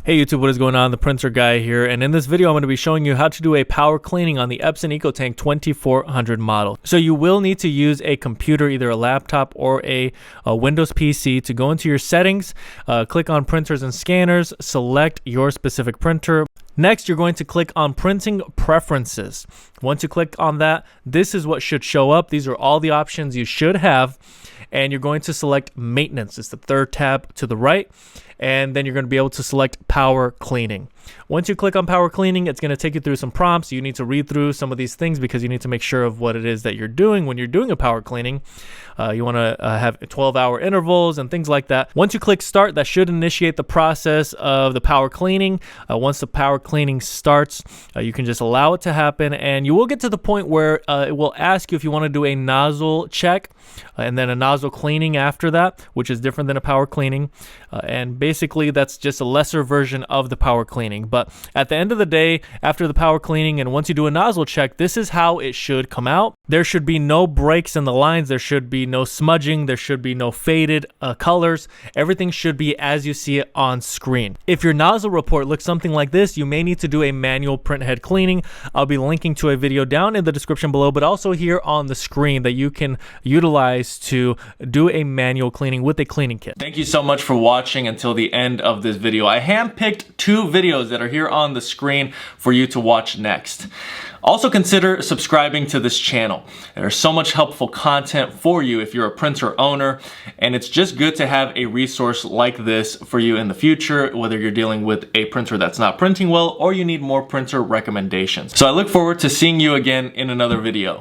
Hey YouTube, what is going on? The printer guy here, and in this video I'm going to be showing you how to do a power cleaning on the Epson EcoTank 2400 model. So you will need to use a computer, either a laptop or a Windows PC, to go into your settings, click on printers and scanners, select your specific printer. Next, you're going to click on printing preferences. Once you click on that, this is what should show up. These are all the options you should have, and you're going to select maintenance. It's the third tab to the right, and then you're going to be able to select power cleaning. Once you click on power cleaning, it's going to take you through some prompts. You need to read through some of these things because you need to make sure of what it is that you're doing when you're doing a power cleaning. You want to have 12-hour intervals and things like that. Once you click start, that should initiate the process of the power cleaning. Once the power cleaning starts, you can just allow it to happen, and you will get to the point where it will ask you if you want to do a nozzle check and then a nozzle cleaning after that, which is different than a power cleaning. And basically that's just a lesser version of the power cleaning. But at the end of the day, after the power cleaning and once you do a nozzle check, this is how it should come out. There should be no breaks in the lines. There should be no smudging. There should be no faded colors. Everything should be as you see it on screen. If your nozzle report looks something like this, you may need to do a manual print head cleaning. I'll be linking to a video down in the description below, but also here on the screen that you can utilize to do a manual cleaning with a cleaning kit. Thank you so much for watching until the end of this video. I handpicked 2 videos that are here on the screen for you to watch next. Also consider subscribing to this channel. There's so much helpful content for you if you're a printer owner, and it's just good to have a resource like this for you in the future, whether you're dealing with a printer that's not printing well or you need more printer recommendations. So I look forward to seeing you again in another video.